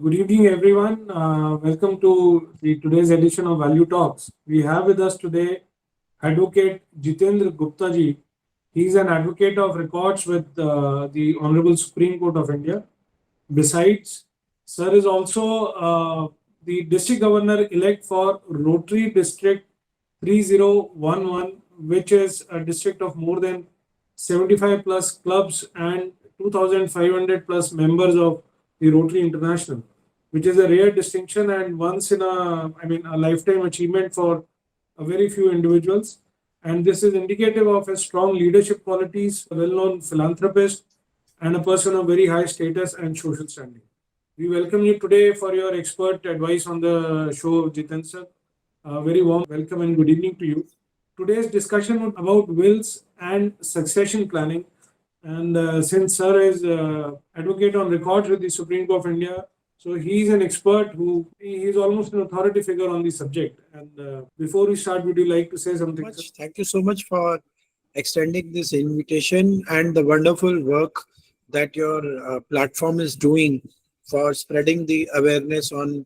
Good evening, everyone. Welcome to today's edition of Value Talks. We have with us today Advocate Jitendra Gupta ji. He is an advocate of records with the Honorable Supreme Court of India. Besides, Sir is also the District Governor elect for Rotary District 3011, which is a district of more than 75 plus clubs and 2,500 plus members of the Rotary International, which is a rare distinction and once in a lifetime achievement for a very few individuals. And this is indicative of a strong leadership qualities, a well-known philanthropist, and a person of very high status and social standing. We welcome you today for your expert advice on the show, Jiten sir. Very warm welcome and good evening to you. Today's discussion would about wills and succession planning. And since Sir is advocate on records with the Supreme Court of India, so he is an expert he is almost an authority figure on the subject. And before we start, would you like to say something? Sir? Thank you so much for extending this invitation and the wonderful work that your platform is doing for spreading the awareness on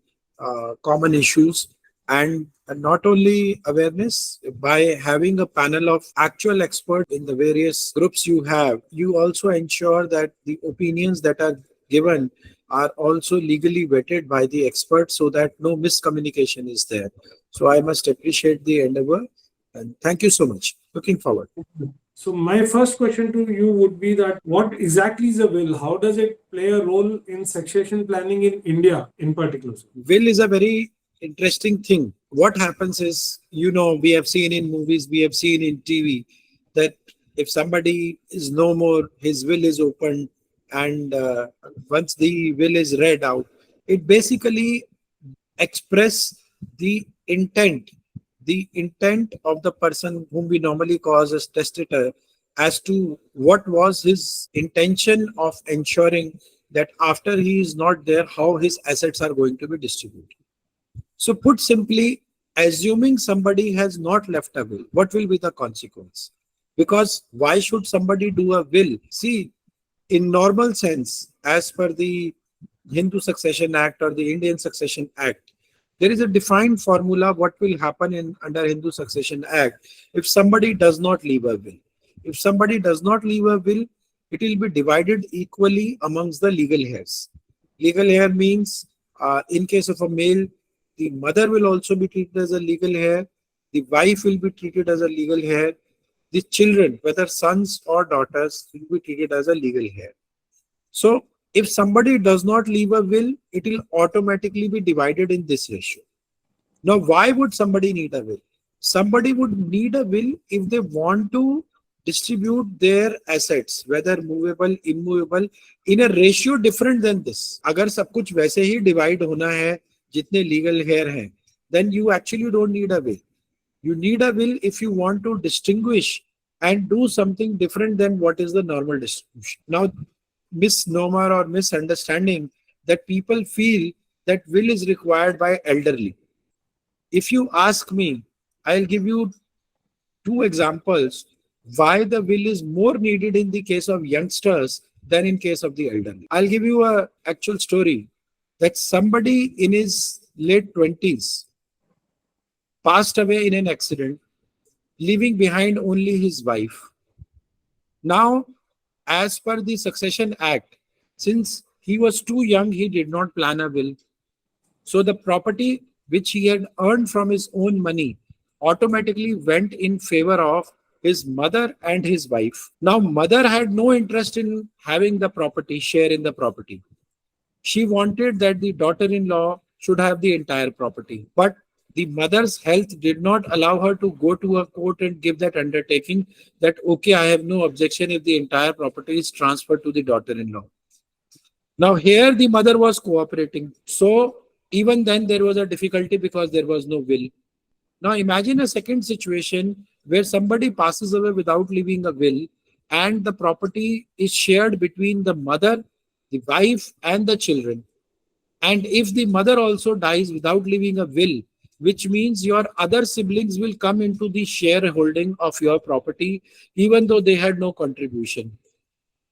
common issues, and not only awareness, by having a panel of actual experts in the various groups you have, you also ensure that the opinions that are given are also legally vetted by the experts so that no miscommunication is there. So I must appreciate the endeavor and thank you so much. Looking forward. So my first question to you would be that what exactly is a will? How does it play a role in succession planning in India in particular? Will is a very interesting thing. What happens is, we have seen in movies, we have seen in TV that if somebody is no more, his will is opened, and once the will is read out, it basically express the intent of the person whom we normally call as testator, as to what was his intention of ensuring that after he is not there, how his assets are going to be distributed. So put simply, assuming somebody has not left a will, what will be the consequence? Because why should somebody do a will? See, in normal sense, as per the Hindu Succession Act or the Indian Succession Act, there is a defined formula what will happen under Hindu Succession Act if somebody does not leave a will. If somebody does not leave a will, it will be divided equally amongst the legal heirs. Legal heir means, in case of a male, the mother will also be treated as a legal heir, the wife will be treated as a legal heir, the children, whether sons or daughters, will be treated as a legal heir. So, if somebody does not leave a will, it will automatically be divided in this ratio. Now, why would somebody need a will? Somebody would need a will if they want to distribute their assets, whether movable, immovable, in a ratio different than this. अगर सब कुछ वैसे ही divide होना है जितने legal heir हैं, then you actually don't need a will. You need a will if you want to distinguish and do something different than what is the normal distribution. Now, misnomer or misunderstanding that people feel that will is required by elderly. If you ask me, I'll give you two examples why the will is more needed in the case of youngsters than in case of the elderly. I'll give you an actual story that somebody in his late 20s passed away in an accident, leaving behind only his wife. Now, as per the Succession Act, since he was too young, he did not plan a will. So the property which he had earned from his own money automatically went in favor of his mother and his wife. Now, mother had no interest in having the property, share in the property. She wanted that the daughter-in-law should have the entire property. But the mother's health did not allow her to go to a court and give that undertaking that, okay, I have no objection if the entire property is transferred to the daughter-in-law. Now here the mother was cooperating. So even then there was a difficulty because there was no will. Now imagine a second situation where somebody passes away without leaving a will and the property is shared between the mother, the wife and the children. And if the mother also dies without leaving a will, which means your other siblings will come into the shareholding of your property, even though they had no contribution.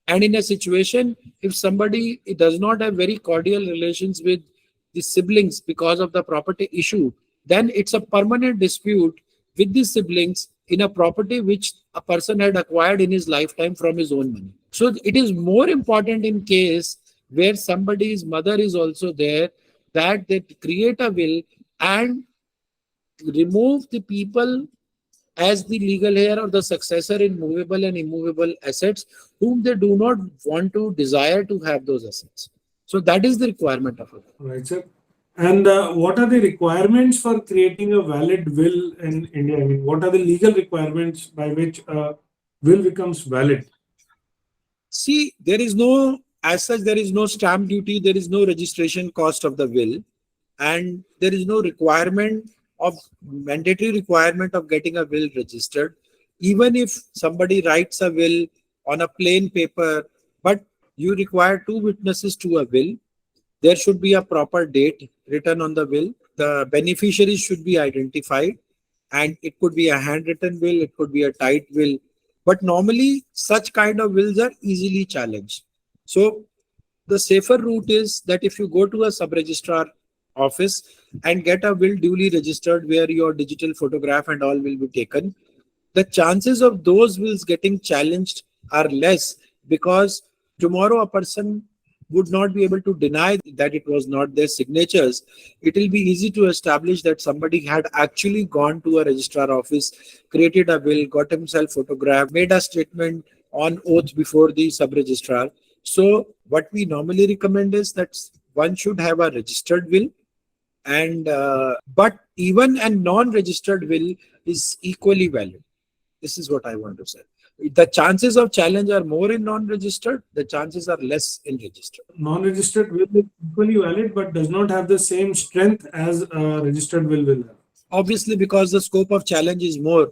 And in a situation, if somebody does not have very cordial relations with the siblings because of the property issue, then it's a permanent dispute with the siblings in a property which a person had acquired in his lifetime from his own money. So it is more important in case where somebody's mother is also there, that they create a will and remove the people as the legal heir or the successor in movable and immovable assets whom they do not want to desire to have those assets. So that is the requirement of it. Right, sir. And what are the requirements for creating a valid will in India? I mean, what are the legal requirements by which a will becomes valid? See, there is no, as such, there is no stamp duty, there is no registration cost of the will, and there is no requirement of mandatory requirement of getting a will registered. Even if somebody writes a will on a plain paper, but you require two witnesses to a will, there should be a proper date written on the will. The beneficiaries should be identified, and it could be a handwritten will, it could be a typed will. But normally, such kind of wills are easily challenged. So, the safer route is that if you go to a sub-registrar office and get a will duly registered where your digital photograph and all will be taken, the chances of those wills getting challenged are less, because tomorrow a person would not be able to deny that it was not their signatures. It will be easy to establish that somebody had actually gone to a registrar office, created a will, got himself photographed, made a statement on oath before the sub registrar. So what we normally recommend is that one should have a registered will, and but even a non-registered will is equally valid. This is what I want to say. The chances of challenge are more in non-registered, the chances are less in registered. Non-registered will is equally valid, but does not have the same strength as a registered will have. Obviously, because the scope of challenge is more.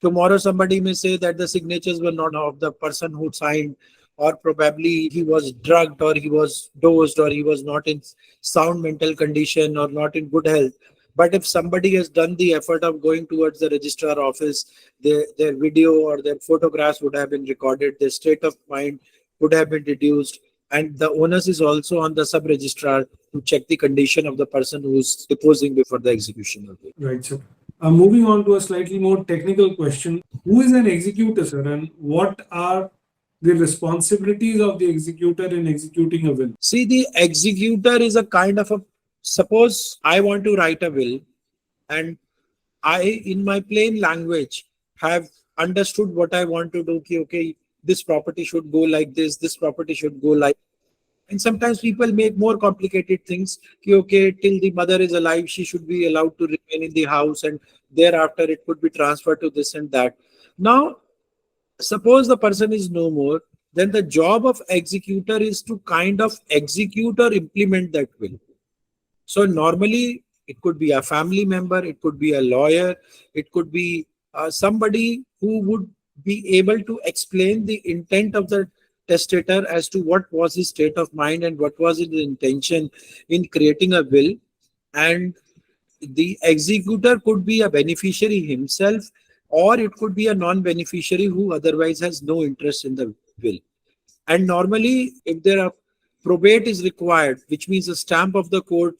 Tomorrow, somebody may say that the signatures were not of the person who signed, or probably he was drugged, or he was dosed, or he was not in sound mental condition, or not in good health. But if somebody has done the effort of going towards the registrar office, their video or their photographs would have been recorded, their state of mind would have been reduced, and the onus is also on the sub registrar to check the condition of the person who is deposing before the execution of it. Right, sir. Moving on to a slightly more technical question. Who is an executor, sir, and what are the responsibilities of the executor in executing a will? See, the executor is a kind of a, suppose I want to write a will, and I, in my plain language, have understood what I want to do. Okay, this property should go like this property should go like. And sometimes people make more complicated things. Okay, till the mother is alive, she should be allowed to remain in the house, and thereafter it could be transferred to this and that. Now, suppose the person is no more, then the job of executor is to kind of execute or implement that will. So normally it could be a family member, it could be a lawyer, it could be somebody who would be able to explain the intent of the testator as to what was his state of mind and what was his intention in creating a will. And the executor could be a beneficiary himself, or it could be a non-beneficiary who otherwise has no interest in the will. And normally, if there are probate is required, which means a stamp of the court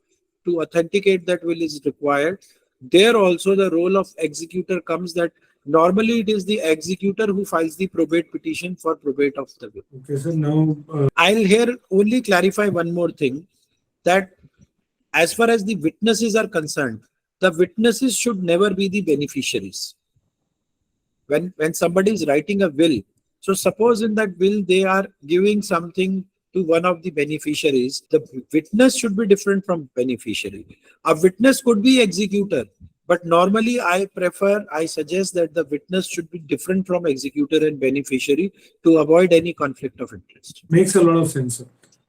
to authenticate that will is required, there also the role of executor comes, that normally it is the executor who files the probate petition for probate of the will. Okay, sir. Now, I'll here only clarify one more thing, that as far as the witnesses are concerned, the witnesses should never be the beneficiaries. When somebody is writing a will, so suppose in that will they are giving something to one of the beneficiaries, the witness should be different from beneficiary. A witness could be executor, but normally I suggest that the witness should be different from executor and beneficiary to avoid any conflict of interest. makes a lot of sense, sir.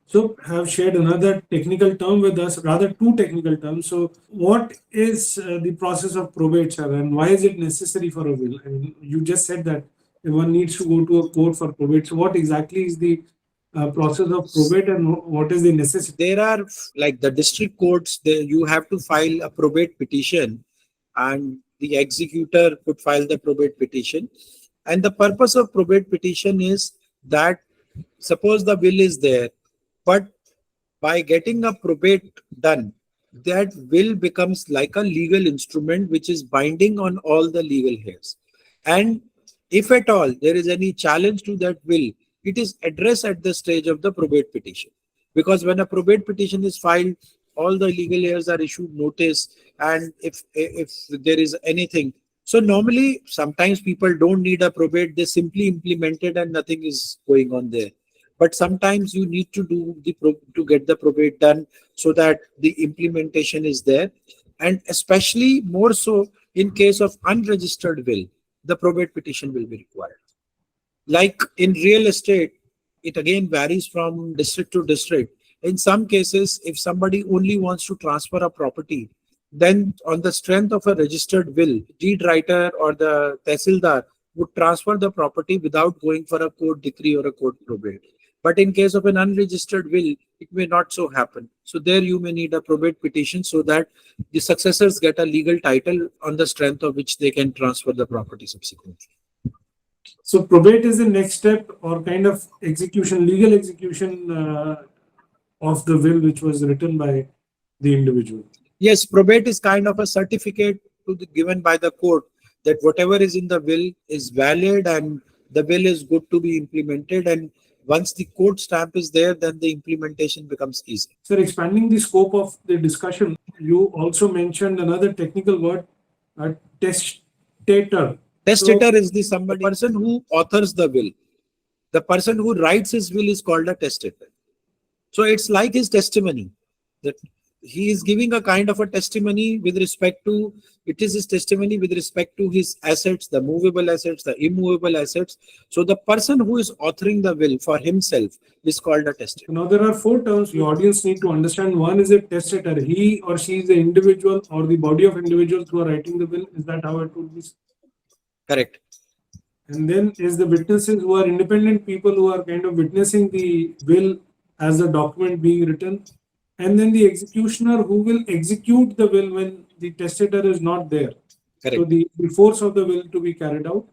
So, have shared another technical term with us, rather two technical terms. So, what is the process of probate, sir, and why is it necessary for a will? I mean, you just said that one needs to go to a court for probate. So, what exactly is the process of probate, and what is the necessity? There are, like the district courts, there you have to file a probate petition, and the executor could file the probate petition. And the purpose of probate petition is that, suppose the will is there, but by getting a probate done, that will becomes like a legal instrument which is binding on all the legal heirs. And if at all there is any challenge to that will, it is addressed at the stage of the probate petition. Because when a probate petition is filed, all the legal heirs are issued notice, and if there is anything, so normally sometimes people don't need a probate, they simply implement it and nothing is going on there. But sometimes you need to do to get the probate done, so that the implementation is there. And especially more so in case of unregistered will, the probate petition will be required. Like in real estate, it again varies from district to district. In some cases, if somebody only wants to transfer a property, then on the strength of a registered will, deed writer or the tehsildar would transfer the property without going for a court decree or a court probate. But in case of an unregistered will, it may not so happen. So there you may need a probate petition, so that the successors get a legal title on the strength of which they can transfer the property subsequently. So probate is the next step or kind of execution, legal execution of the will which was written by the individual. Yes, probate is kind of a certificate given by the court that whatever is in the will is valid and the will is good to be implemented. And once the court stamp is there, then the implementation becomes easy. Sir, expanding the scope of the discussion, you also mentioned another technical word, testator. Testator is the somebody person who authors the will. The person who writes his will is called a testator. So it's like his testimony, that he is giving a kind of a testimony with respect to, it is his testimony with respect to his assets, the movable assets, the immovable assets. So the person who is authoring the will for himself is called a testator. Now there are four terms the audience need to understand. One is a testator. He or she is the individual or the body of individuals who are writing the will. Is that how it would be? Correct. And then is the witnesses, who are independent people who are kind of witnessing the will as a document being written. And then the executioner who will execute the will when the testator is not there. Correct. So the force of the will to be carried out.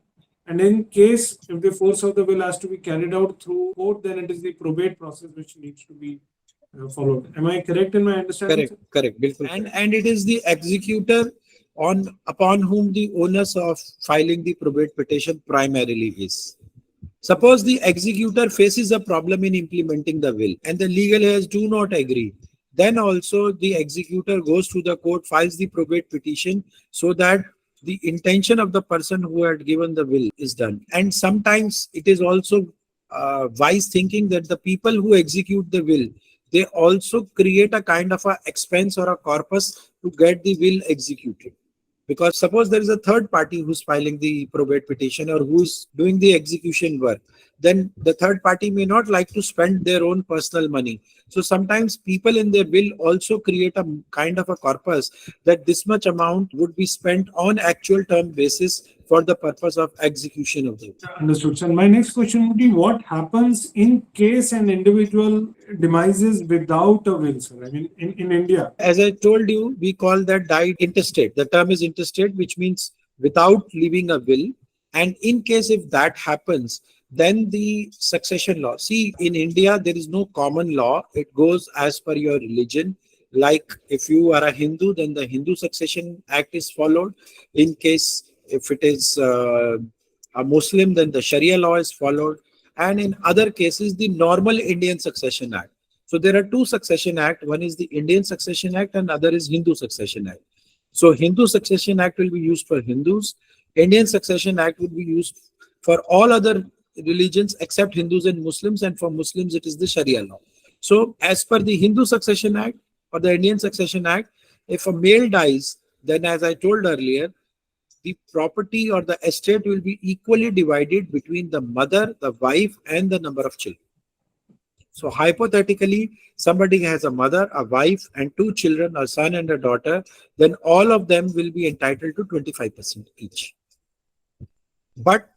And in case if the force of the will has to be carried out through court, then it is the probate process which needs to be followed. Am I correct in my understanding? Correct. And it is the executor upon whom the onus of filing the probate petition primarily is. Suppose the executor faces a problem in implementing the will and the legal heirs do not agree, then also the executor goes to the court, files the probate petition, so that the intention of the person who had given the will is done. And sometimes it is also wise thinking that the people who execute the will, they also create a kind of a expense or a corpus to get the will executed. Because suppose there is a third party who's filing the probate petition or who's doing the execution work, then the third party may not like to spend their own personal money. So sometimes people in their will also create a kind of a corpus that this much amount would be spent on actual term basis for the purpose of execution of the will. Understood. So my next question would be, what happens in case an individual demises without a will, sir? I mean, in India. As I told you, we call that died intestate. The term is intestate, which means without leaving a will. And in case if that happens, then the succession law. See, in India, there is no common law. It goes as per your religion. Like if you are a Hindu, then the Hindu Succession Act is followed. In case if it is a Muslim, then the Sharia law is followed. And in other cases, the normal Indian Succession Act. So there are two Succession Act. One is the Indian Succession Act and other is Hindu Succession Act. So Hindu Succession Act will be used for Hindus. Indian Succession Act would be used for all other religions except Hindus and Muslims, and for Muslims it is the Sharia law. So as per the Hindu Succession Act or the Indian Succession Act, if a male dies, then as I told earlier, the property or the estate will be equally divided between the mother, the wife, and the number of children. So hypothetically, somebody has a mother, a wife, and two children, a son and a daughter, then all of them will be entitled to 25% each. But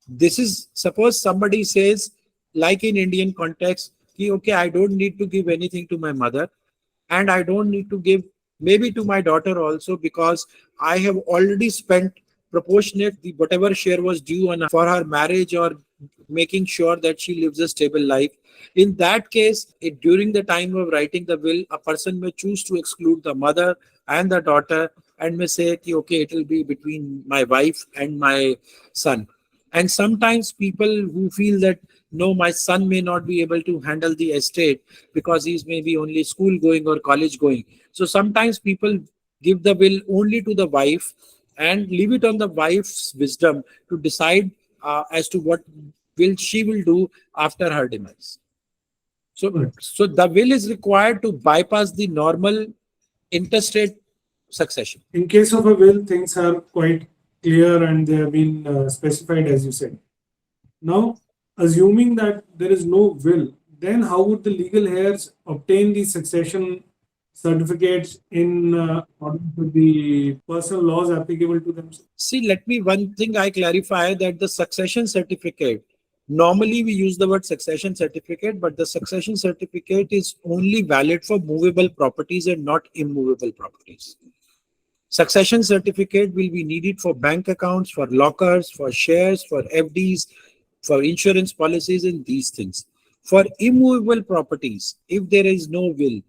this is, suppose somebody says, like in Indian context, okay, I don't need to give anything to my mother, and I don't need to give maybe to my daughter also, because I have already spent proportionate whatever share was due for her marriage or making sure that she lives a stable life. In that case, during the time of writing the will, a person may choose to exclude the mother and the daughter and may say, "Ki, okay, it will be between my wife and my son." And sometimes people who feel that no, my son may not be able to handle the estate because he's maybe only school going or college going. So sometimes people give the will only to the wife and leave it on the wife's wisdom to decide as to what will she will do after her demise. So, Right. so the will is required to bypass the normal interstate succession. In case of a will, things are quite clear and they have been specified, as you said. Now, assuming that there is no will, then how would the legal heirs obtain the succession certificates in accordance with the personal laws applicable to them? See, let me one thing I clarify that the succession certificate, normally we use the word succession certificate, but the succession certificate is only valid for movable properties and not immovable properties. Succession certificate will be needed for bank accounts, for lockers, for shares, for FDs, for insurance policies, and these things. For immovable properties, if there is no will,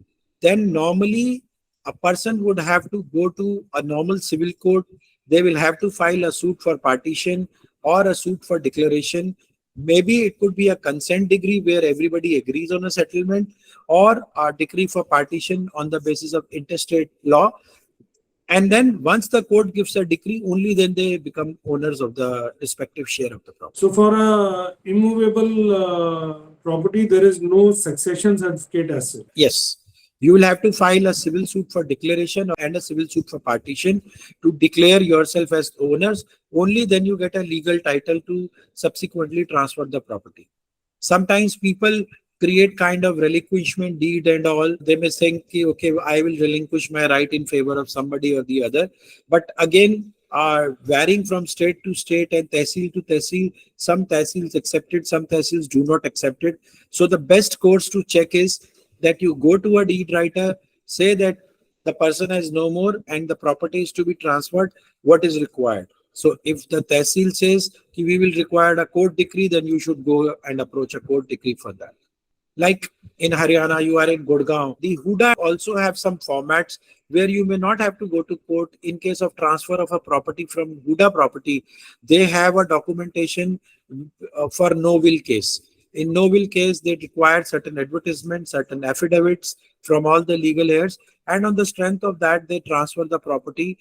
then normally a person would have to go to a normal civil court. They will have to file a suit for partition or a suit for declaration. Maybe it could be a consent decree where everybody agrees on a settlement, or a decree for partition on the basis of interstate law. And then once the court gives a decree, only then they become owners of the respective share of the property. So, for a immovable property, there is no succession certificate as such. Yes. You will have to file a civil suit for declaration and a civil suit for partition to declare yourself as owners. Only then you get a legal title to subsequently transfer the property. Sometimes people create kind of relinquishment deed and all. They may think, okay, I will relinquish my right in favor of somebody or the other. But again, varying from state to state and tehsil to tehsil, some tehsils accept it, some tehsils do not accept it. So the best course to check is that you go to a deed writer, say that the person has no more and the property is to be transferred, what is required. So if the tehsil says we will require a court decree, then you should go and approach a court decree for that. Like in Haryana, you are in Gurgaon. The Huda also have some formats where you may not have to go to court in case of transfer of a property from Huda property. They have a documentation for no will case. In no will case, they require certain advertisements, certain affidavits from all the legal heirs, and on the strength of that, they transfer the property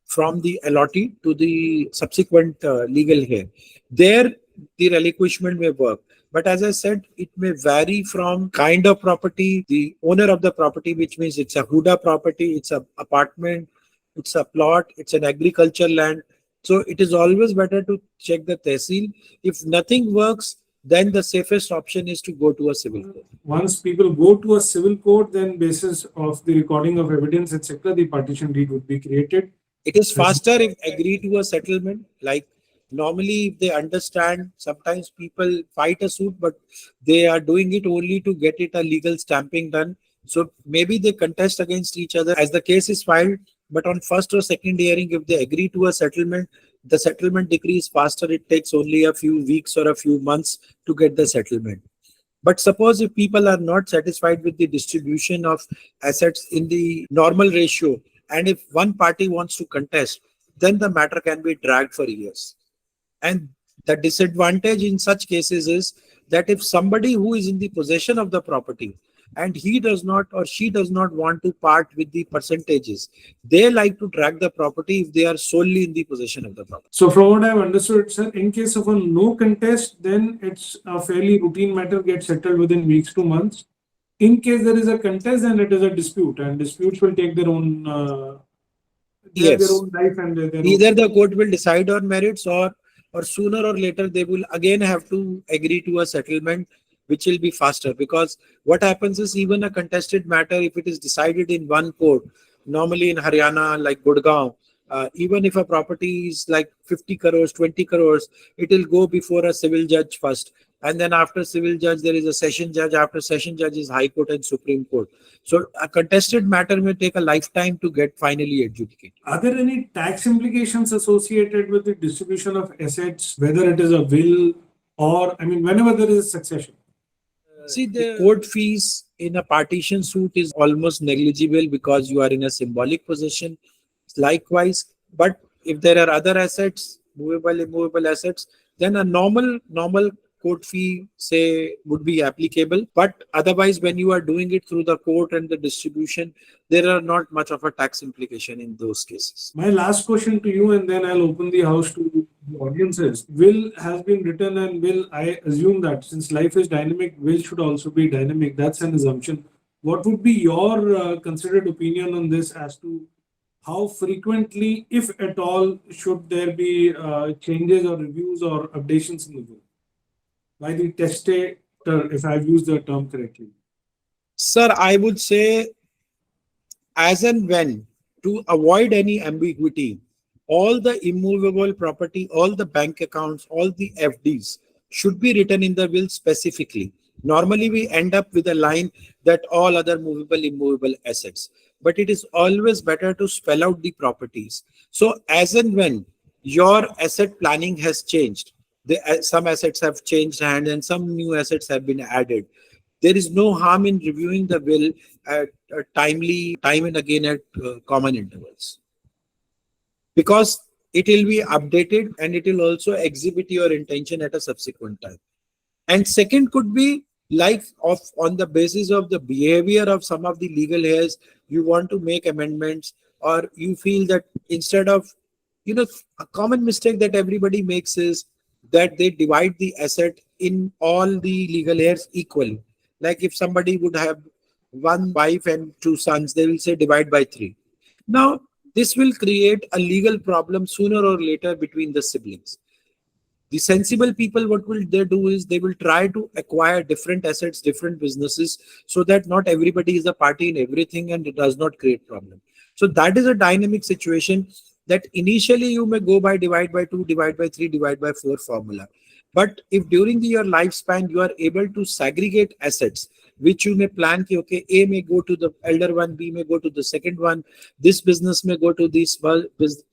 from the allottee to the subsequent legal heir. There, the relinquishment may work. But as I said, it may vary from kind of property, the owner of the property, which means it's a Huda property, it's an apartment, it's a plot, it's an agriculture land. So it is always better to check the tehsil. If nothing works, then the safest option is to go to a civil court. Once people go to a civil court, then basis of the recording of evidence, etc., the partition deed would be created. It is faster if agree to a settlement. Like normally, if they understand, sometimes people fight a suit, but they are doing it only to get it a legal stamping done. So maybe they contest against each other as the case is filed. But on first or second hearing, if they agree to a settlement, the settlement decree is faster. It takes only a few weeks or a few months to get the settlement. But suppose if people are not satisfied with the distribution of assets in the normal ratio, and if one party wants to contest, then the matter can be dragged for years. And the disadvantage in such cases is that if somebody who is in the possession of the property and he does not or she does not want to part with the percentages, they like to drag the property if they are solely in the possession of the property. So, from what I have understood, sir, in case of a no contest, then it's a fairly routine matter, gets settled within weeks to months. In case there is a contest, then it is a dispute, and disputes will take their own their own life and their Either the court will decide on merits, or sooner or later they will again have to agree to a settlement, which will be faster. Because what happens is, even a contested matter, if it is decided in one court, normally in Haryana, like Gurgaon, even if a property is like 50 crores, 20 crores, it will go before a civil judge first. And then after civil judge, there is a session judge. After session judge is High Court and Supreme Court. So a contested matter may take a lifetime to get finally adjudicated. Are there any tax implications associated with the distribution of assets, whether it is a will or I mean, whenever there is a succession? See, the court fees in a partition suit is almost negligible because you are in a symbolic position. Likewise, but if there are other assets, movable, immovable assets, then a normal court fee say would be applicable. But otherwise, when you are doing it through the court and the distribution, there are not much of a tax implication in those cases. My last question to you, and then I'll open the house to the audiences. Will has been written, and will I assume that since life is dynamic, will should also be dynamic. That's an assumption. What would be your considered opinion on this as to how frequently, if at all, should there be changes or reviews or updations in the will by the testator, if I've used the term correctly? Sir, I would say as and when, to avoid any ambiguity, all the immovable property, all the bank accounts, all the FDs should be written in the will specifically. Normally, we end up with a line that all other movable, immovable assets, but it is always better to spell out the properties. So, as and when your asset planning has changed, some assets have changed hand and some new assets have been added. There is no harm in reviewing the will at a timely time and again at common intervals, because it will be updated and it will also exhibit your intention at a subsequent time. And second could be like of on the basis of the behavior of some of the legal heirs, you want to make amendments, or you feel that instead of, a common mistake that everybody makes is that they divide the asset in all the legal heirs equally. Like if somebody would have one wife and two sons, they will say divide by three. Now, this will create a legal problem sooner or later between the siblings. The sensible people, what will they do is they will try to acquire different assets, different businesses, so that not everybody is a party in everything and it does not create problem. So that is a dynamic situation that initially you may go by divide by 2, divide by 3, divide by 4 formula. But if during your lifespan you are able to segregate assets, which you may plan, okay, A may go to the elder one, B may go to the second one, this business may go to this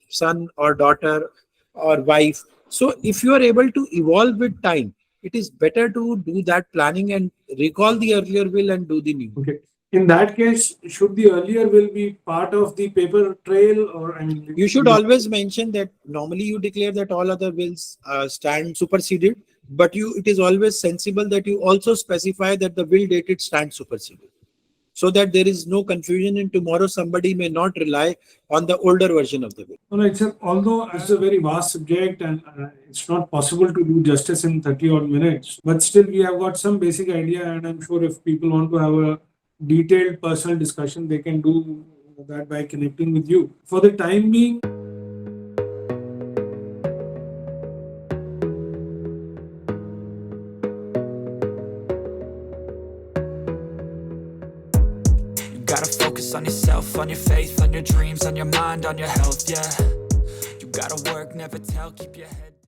son or daughter or wife. So if you are able to evolve with time, it is better to do that planning and recall the earlier will and do the new. Okay. In that case, should the earlier will be part of the paper trail, or I mean, you should always mention that normally you declare that all other wills stand superseded, but it is always sensible that you also specify that the will dated stands superseded, so that there is no confusion and tomorrow somebody may not rely on the older version of the will. All right, sir. Although it's a very vast subject and it's not possible to do justice in 30 odd minutes, but still we have got some basic idea, and I'm sure if people want to have a detailed personal discussion, they can do that by connecting with you. For the time being, You gotta focus on yourself, on your faith, on your dreams, on your mind, on your health, yeah. You gotta work, never tell, keep your head